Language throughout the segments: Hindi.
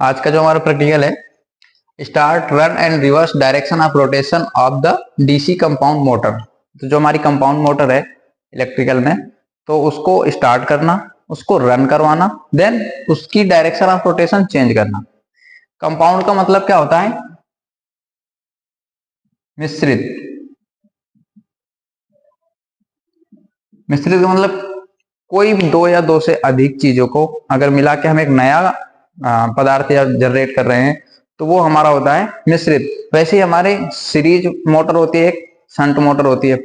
आज का जो हमारा प्रैक्टिकल है, start run and reverse direction of rotation of the DC compound motor. तो जो हमारी कंपाउंड मोटर है इलेक्ट्रिकल में, तो उसको स्टार्ट करना, उसको रन करवाना, देन उसकी डायरेक्शन ऑफ रोटेशन चेंज करना। कंपाउंड का मतलब क्या होता है? मिश्रित। मिश्रित का मतलब कोई भी दो या दो से अधिक चीजों को अगर मिला के हम एक नया पदार्थ या जनरेट कर रहे हैं तो वो हमारा होता है मिश्रित। वैसे ही हमारे सीरीज मोटर होती है, एक शंट मोटर होती है।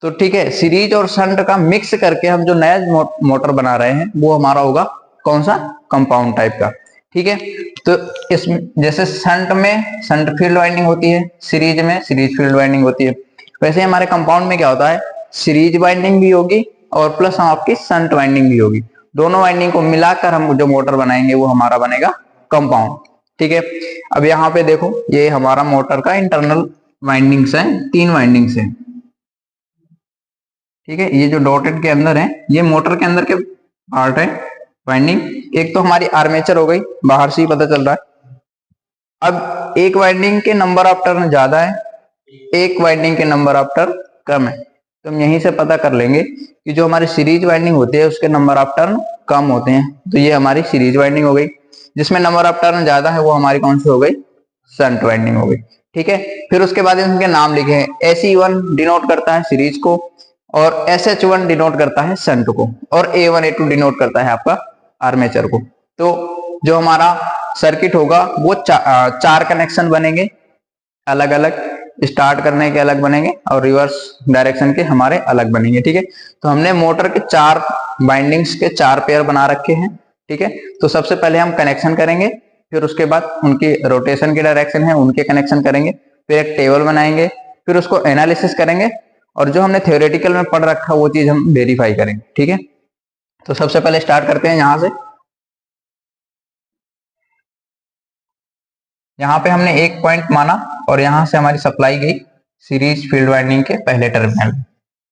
तो ठीक है, सीरीज और शंट का मिक्स करके हम जो नया मोटर बना रहे हैं वो हमारा होगा कौन सा? कंपाउंड टाइप का। ठीक है, तो इसमें जैसे शंट में शंट फील्ड वाइंडिंग होती है, सीरीज में सीरीज फील्ड वाइंडिंग होती है, वैसे हमारे कंपाउंड में क्या होता है? सीरीज वाइंडिंग भी होगी और प्लस आपकी शंट वाइंडिंग भी होगी। दोनों वाइंडिंग को मिलाकर हम जो मोटर बनाएंगे वो हमारा बनेगा कंपाउंड। ठीक है, अब यहाँ पे देखो, ये हमारा मोटर का इंटरनल वाइंडिंग्स है, 3 वाइंडिंग्स है। ठीक है, ये जो डॉटेड के अंदर है ये मोटर के अंदर के पार्ट है वाइंडिंग। एक तो हमारी आर्मेचर हो गई, बाहर से ही पता चल रहा है। अब एक वाइंडिंग के नंबर ऑफ टर्न ज्यादा है, एक वाइंडिंग के नंबर ऑफ टर्न कम है। तो हम यहीं से पता कर लेंगे कि जो हमारी सीरीज वाइंडिंग होती है उसके नंबर ऑफ टर्न कम होते हैं। तो ये हमारी सीरीज वाइंडिंग हो गई। जिसमें नंबर ऑफ टर्न ज्यादा है वो हमारी कौन सी हो गई? शंट वाइंडिंग हो गई। ठीक है, फिर उसके बाद इनके नाम लिखे हैं। SE1 डिनोट करता है सीरीज को, और SH1 डिनोट करता है शंट को, और A1 A2 डिनोट करता है आपका आर्मेचर को। तो जो हमारा सर्किट होगा वो चार कनेक्शन बनेंगे अलग अलग, स्टार्ट करने के अलग बनेंगे और रिवर्स डायरेक्शन के हमारे अलग बनेंगे। ठीक है, तो हमने मोटर के 4 बाइंडिंग्स के 4 पेयर बना रखे हैं। ठीक है, तो सबसे पहले हम कनेक्शन करेंगे, फिर उसके बाद उनकी रोटेशन की डायरेक्शन है उनके कनेक्शन करेंगे, फिर एक टेबल बनाएंगे, फिर उसको एनालिसिस करेंगे, और जो हमने थ्योरेटिकल में पढ़ रखा वो चीज हम वेरीफाई करेंगे। ठीक है, तो सबसे पहले स्टार्ट करते हैं यहां से। यहाँ पे हमने एक पॉइंट माना और यहां से हमारी सप्लाई गई सीरीज फील्ड वाइंडिंग के पहले टर्मिनल।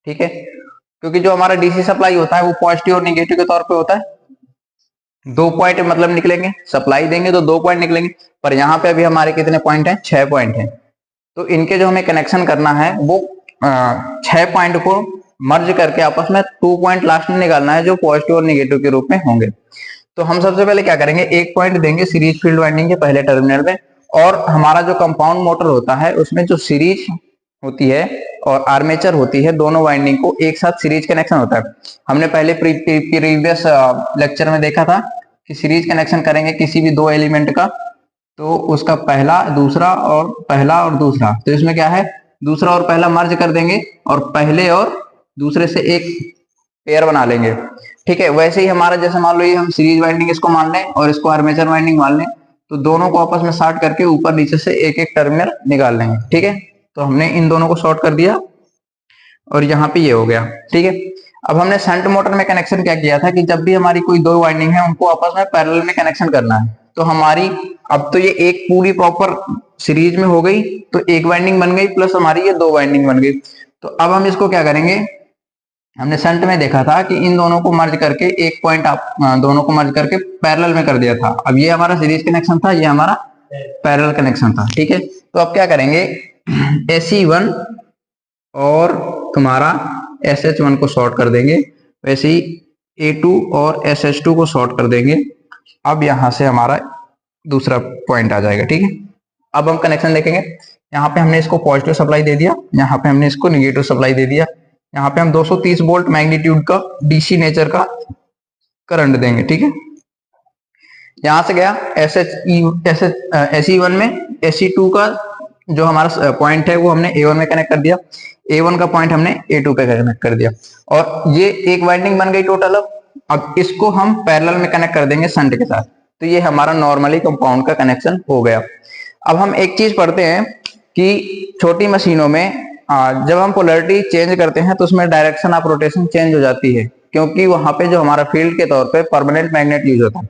ठीक है, क्योंकि जो हमारा डीसी सप्लाई होता है वो पॉजिटिव और निगेटिव के तौर पे होता है। 2 पॉइंट मतलब निकलेंगे, सप्लाई देंगे तो 2 पॉइंट निकलेंगे, पर यहाँ पे अभी हमारे कितने पॉइंट हैं? 6 पॉइंट हैं। तो इनके जो हमें कनेक्शन करना है वो 6 पॉइंट को मर्ज करके आपस में 2 पॉइंट लास्ट में निकालना है जो पॉजिटिव और निगेटिव के रूप में होंगे। तो हम सबसे पहले क्या करेंगे, एक पॉइंट देंगे सीरीज फील्ड वाइंडिंग के पहले टर्मिनल में, और हमारा जो कंपाउंड मोटर होता है उसमें जो सीरीज होती है और आर्मेचर होती है, दोनों वाइंडिंग को एक साथ सीरीज कनेक्शन होता है। हमने पहले प्रीवियस लेक्चर में देखा था कि सीरीज कनेक्शन करेंगे किसी भी 2 एलिमेंट का, तो उसका पहला दूसरा और पहला और दूसरा, तो इसमें क्या है, दूसरा और पहला मर्ज कर देंगे और पहले और दूसरे से एक पेयर बना लेंगे। ठीक है, वैसे ही हमारा जैसे मान लो ये हम सीरीज वाइंडिंग इसको मान लें और इसको आर्मेचर वाइंडिंग मान लें, तो दोनों को आपस में शॉर्ट करके ऊपर नीचे से एक एक टर्मिनल निकाल लेंगे। ठीक है, तो हमने इन दोनों को शॉर्ट कर दिया और यहाँ पे ये हो गया। ठीक है, अब हमने शंट मोटर में कनेक्शन क्या किया था कि जब भी हमारी कोई 2 वाइंडिंग है उनको आपस में पैरेलल में कनेक्शन करना है। तो हमारी अब तो ये एक पूरी प्रॉपर सीरीज में हो गई, तो एक वाइंडिंग बन गई प्लस हमारी ये 2 वाइंडिंग बन गई। तो अब हम इसको क्या करेंगे, हमने शंट में देखा था कि इन दोनों को मर्ज करके एक पॉइंट आप दोनों को मर्ज करके पैरेलल में कर दिया था। अब ये हमारा सीरीज कनेक्शन था, ये हमारा पैरेलल कनेक्शन था। ठीक है, तो अब क्या करेंगे, SE1 और तुम्हारा SH1 को शॉर्ट कर देंगे, वैसे ही A2 और SH2 को शॉर्ट कर देंगे। अब यहां से हमारा दूसरा पॉइंट आ जाएगा। ठीक है, अब हम कनेक्शन देखेंगे। यहाँ पे हमने इसको पॉजिटिव सप्लाई दे दिया, यहाँ पे हमने इसको निगेटिव सप्लाई दे दिया। यहाँ पे हम 230 वोल्ट मैग्नीट्यूड का डीसी नेचर का करंट देंगे। ठीक है, यहां से गया SE1 में, SE2 का जो हमारा पॉइंट है वो हमने A1 में कनेक्ट कर दिया, A1 का पॉइंट हमने A2 पे कनेक्ट कर दिया, और ये एक वाइंडिंग बन गई टोटल। अब इसको हम पैरेलल में कनेक्ट कर देंगे शंट के साथ, तो ये हमारा नॉर्मली कंपाउंड का कनेक्शन हो गया। अब हम एक चीज पढ़ते हैं कि छोटी मशीनों में जब हम पोलैरिटी चेंज करते हैं तो उसमें डायरेक्शन ऑफ रोटेशन चेंज हो जाती है, क्योंकि वहां पे जो हमारा फील्ड के तौर पे परमानेंट मैग्नेट यूज होता है।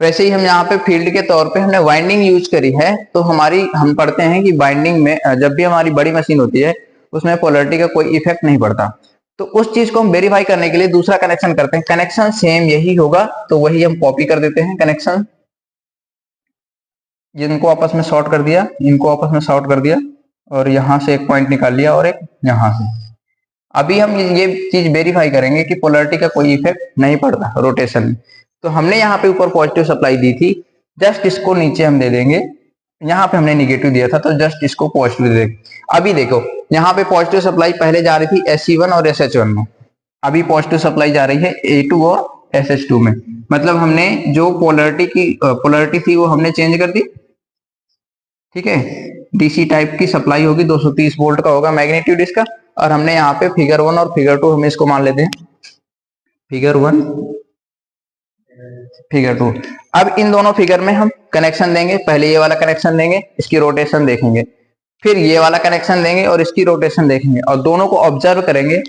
वैसे ही हम यहाँ पे फील्ड के तौर पे हमने वाइंडिंग यूज करी है, तो हमारी हम पढ़ते हैं कि वाइंडिंग में जब भी हमारी बड़ी मशीन होती है उसमें पोलैरिटी का कोई इफेक्ट नहीं पड़ता। तो उस चीज को हम वेरीफाई करने के लिए दूसरा कनेक्शन करते हैं, कनेक्शन सेम यही होगा तो वही हम कॉपी कर देते हैं कनेक्शन। जिनको आपस में शॉर्ट कर दिया, इनको आपस में शॉर्ट कर दिया और यहाँ से एक पॉइंट निकाल लिया और एक यहाँ से। अभी हम ये चीज वेरीफाई करेंगे कि पोलैरिटी का कोई इफेक्ट नहीं पड़ता रोटेशन में। तो हमने यहाँ पे ऊपर पॉजिटिव सप्लाई दी थी, जस्ट इसको नीचे हम दे देंगे। यहाँ पे हमने निगेटिव दिया था तो जस्ट इसको पॉजिटिव दे देंगे। अभी देखो यहाँ पे पॉजिटिव सप्लाई पहले जा रही थी SE1 और SH1 में, अभी पॉजिटिव सप्लाई जा रही है A2 और SH2 में। मतलब हमने जो पोलैरिटी थी वो हमने चेंज कर दी। ठीक है, डीसी टाइप की सप्लाई होगी, 230 वोल्ट का होगा मैग्नीट्यूड इसका। और हमने यहाँ पे फिगर 1 और फिगर 2 हम इसको मान लेते हैं, फिगर 1 फिगर 2। अब इन दोनों फिगर में हम कनेक्शन देंगे, पहले ये वाला कनेक्शन देंगे, इसकी रोटेशन देखेंगे, फिर ये वाला कनेक्शन देंगे और इसकी रोटेशन देखेंगे, और दोनों को ऑब्जर्व करेंगे,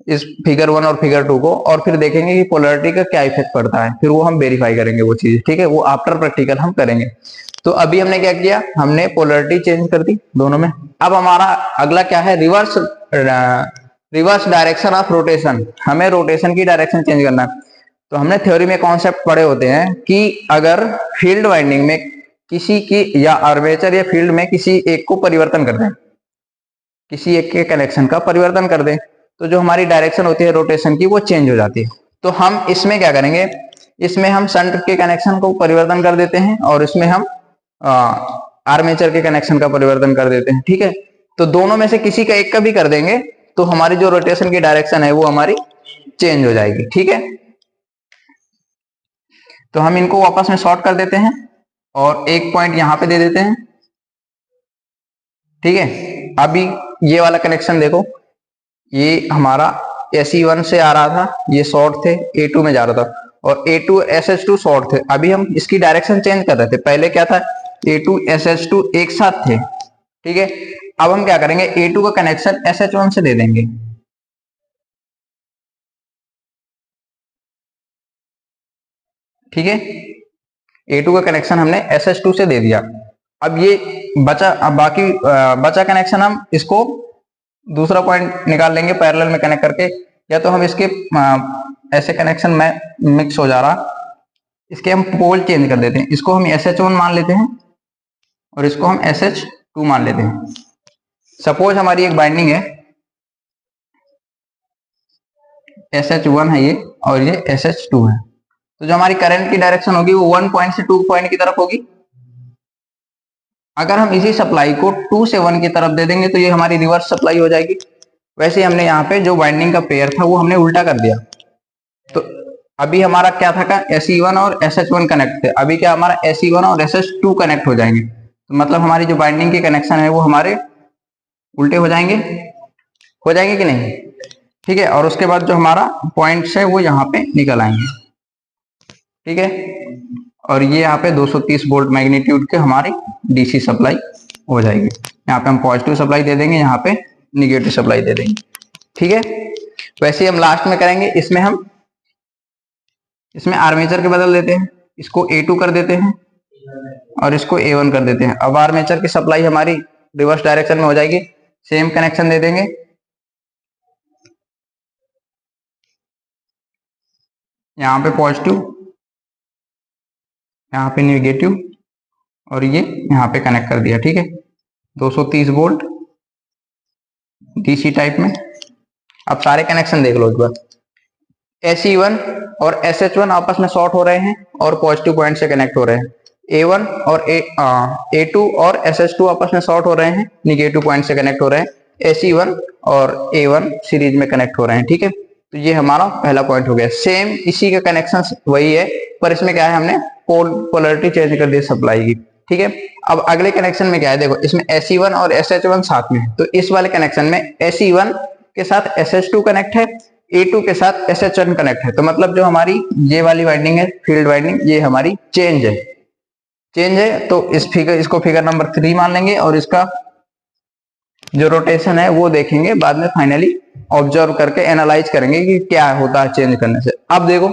इस फिगर 1 और फिगर 2 को, और फिर देखेंगे कि पोलैरिटी का क्या इफेक्ट पड़ता है। फिर वो हम वेरीफाई करेंगे वो चीज। ठीक है, वो आफ्टर प्रैक्टिकल हम करेंगे। तो अभी हमने क्या किया, हमने पोलैरिटी चेंज कर दी दोनों में। अब हमारा अगला क्या है, रिवर्स डायरेक्शन ऑफ रोटेशन। हमें रोटेशन की डायरेक्शन चेंज करना है। तो हमने थ्योरी में कॉन्सेप्ट पढ़े होते हैं कि अगर फील्ड वाइंडिंग में किसी की या आर्मेचर या फील्ड में किसी एक को परिवर्तन कर दें, किसी एक के कनेक्शन का परिवर्तन कर दें, तो जो हमारी डायरेक्शन होती है रोटेशन की वो चेंज हो जाती है। तो हम इसमें क्या करेंगे, इसमें हम शंट के कनेक्शन को परिवर्तन कर देते हैं और इसमें हम आर्मेचर के कनेक्शन का परिवर्तन कर देते हैं। ठीक है, तो दोनों में से किसी का एक का भी कर देंगे तो हमारी जो रोटेशन की डायरेक्शन है वो हमारी चेंज हो जाएगी। ठीक है, तो हम इनको वापस में शॉर्ट कर देते हैं और एक पॉइंट यहां पे दे देते हैं। ठीक है, अभी ये वाला कनेक्शन देखो, ये हमारा SE1 से आ रहा था, ये शॉर्ट थे, A2 में जा रहा था, और A2 SH2 शॉर्ट थे। अभी हम इसकी डायरेक्शन चेंज कर रहे थे, पहले क्या था, A2 SH2 एक साथ थे। ठीक है, अब हम क्या करेंगे, A2 का कनेक्शन SH1 से दे देंगे। ठीक है, A2 का कनेक्शन हमने SH2 से दे दिया। अब ये बचा, अब बाकी बचा कनेक्शन हम इसको दूसरा पॉइंट निकाल लेंगे पैरेलल में कनेक्ट करके, या तो हम इसके ऐसे कनेक्शन में मिक्स हो जा रहा, इसके हम पोल चेंज कर देते हैं, इसको हम SH1 मान लेते हैं और इसको हम SH2 मान लेते हैं। सपोज हमारी एक बाइंडिंग है, SH1 है ये और ये SH2 है, तो जो हमारी करंट की डायरेक्शन होगी वो 1 पॉइंट से 2 पॉइंट की तरफ होगी। अगर हम इसी सप्लाई को 2 से 1 की तरफ दे देंगे तो ये हमारी रिवर्स सप्लाई हो जाएगी। वैसे हमने यहाँ पे जो वाइंडिंग का पेयर था वो हमने उल्टा कर दिया। तो अभी हमारा क्या था का SE1 और SH1 कनेक्ट थे, अभी क्या हमारा SE1 और SH2 कनेक्ट हो जाएंगे। तो मतलब हमारी जो बाइंडिंग के कनेक्शन है वो हमारे उल्टे हो जाएंगे कि नहीं। ठीक है, और उसके बाद जो हमारा पॉइंट्स है वो यहाँ पे निकल आएंगे। ठीक है, और ये यहाँ पे 230 वोल्ट मैग्नीट्यूड के हमारी DC सप्लाई हो जाएगी। यहाँ पे हम पॉजिटिव सप्लाई दे देंगे, यहाँ पे निगेटिव सप्लाई दे देंगे। ठीक है, वैसे हम लास्ट में करेंगे, इसमें आर्मेचर के बदल देते हैं, इसको A2 कर देते हैं और इसको A1 कर देते हैं। अब आर्मेचर की सप्लाई हमारी रिवर्स डायरेक्शन में हो जाएगी, सेम कनेक्शन दे देंगे, यहाँ पे पॉजिटिव, यहाँ पे नेगेटिव, और ये यहाँ पे कनेक्ट कर दिया। ठीक है, 230 वोल्ट DC टाइप में। अब सारे कनेक्शन देख लो एक बार, SE1 और SH1 आपस में शॉर्ट हो रहे हैं और पॉजिटिव पॉइंट से कनेक्ट हो रहे हैं। A1 और A2 और SH2 आपस में शॉर्ट हो रहे हैं, निगेटिव पॉइंट से कनेक्ट हो रहे हैं। SE1 और A1 सीरीज में कनेक्ट हो रहे हैं। ठीक है, तो ये हमारा पहला पॉइंट हो गया। सेम इसी का कनेक्शन वही है, पर इसमें क्या है, हमने पोलैरिटी चेंज कर दी सप्लाई की। ठीक है, अब अगले कनेक्शन में क्या है, देखो इसमें SE1 और SH1 साथ में है, तो इस वाले कनेक्शन में SE1 के साथ SH2 कनेक्ट है, A2 के साथ SH1 कनेक्ट है। तो मतलब जो हमारी ये वाली वाइंडिंग है, फील्ड वाइंडिंग, ये हमारी चेंज है। तो इसको फिगर नंबर 3 मान लेंगे और इसका जो रोटेशन है वो देखेंगे, बाद में फाइनली ऑब्जर्व करके एनालाइज करेंगे कि क्या होता है चेंज करने से। अब देखो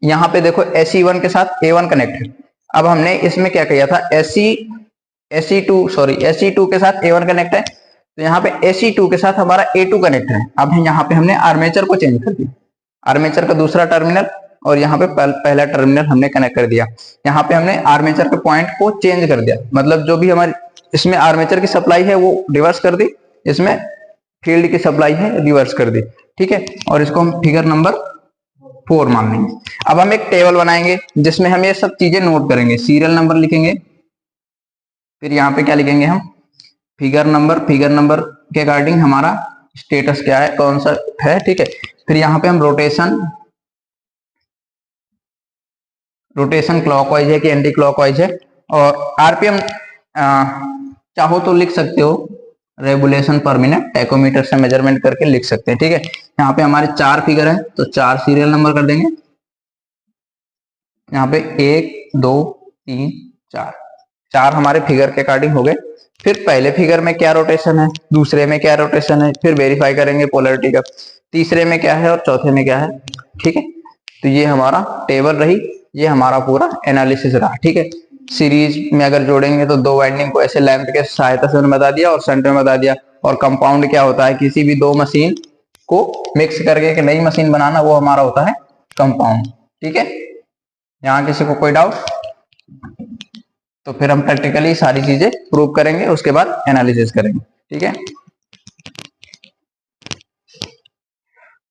यहाँ पे देखो SE1 के साथ A1 कनेक्ट है। अब हमने इसमें क्या किया था, SE2 के साथ A1 कनेक्ट है, तो यहाँ पे SE2 के साथ हमारा A2 कनेक्ट है। अब यहाँ पे हमने आर्मेचर को चेंज कर दिया, आर्मेचर का दूसरा टर्मिनल और यहाँ पे पहला टर्मिनल हमने कनेक्ट कर दिया। यहाँ पे हमने आर्मेचर के पॉइंट को चेंज कर दिया, मतलब जो भी हमारी इसमें आर्मेचर की सप्लाई है वो रिवर्स कर दी, इसमें फील्ड की सप्लाई है रिवर्स कर दी, ठीक है। और इसको हम फिगर नंबर 4 मान लेंगे। अब हम एक टेबल बनाएंगे जिसमें हम ये सब चीजें नोट करेंगे, सीरियल नंबर लिखेंगे, फिर यहाँ पे क्या लिखेंगे हम, फिगर नंबर के अकॉर्डिंग हमारा स्टेटस क्या है, कौन सा है, ठीक है। फिर यहाँ पे हम रोटेशन क्लॉकवाइज है कि एंटी क्लॉकवाइज है, और आरपीएम चाहो तो लिख सकते हो, रेवोल्यूशन पर मिनट टैकोमीटर से मेजरमेंट करके लिख सकते हैं, ठीक है। यहाँ पे हमारे 4 फिगर है तो 4 सीरियल नंबर कर देंगे। यहाँ पे 1 2 3 4 4 हमारे फिगर के अकॉर्डिंग हो गए। फिर पहले फिगर में क्या रोटेशन है, दूसरे में क्या रोटेशन है, फिर वेरीफाई करेंगे पोलैरिटी का, तीसरे में क्या है और चौथे में क्या है, ठीक है। तो ये हमारा टेबल रही, ये हमारा पूरा एनालिसिस रहा, ठीक है। सीरीज में अगर जोड़ेंगे तो 2 वाइंडिंग को ऐसे लेंथ के सहायता से बता दिया और सेंटर में बता दिया। और कंपाउंड क्या होता है, किसी भी 2 मशीन को मिक्स करके एक नई मशीन बनाना, वो हमारा होता है कंपाउंड, ठीक है। यहाँ किसी को कोई डाउट? तो फिर हम प्रैक्टिकली सारी चीजें प्रूव करेंगे, उसके बाद एनालिसिस करेंगे, ठीक है।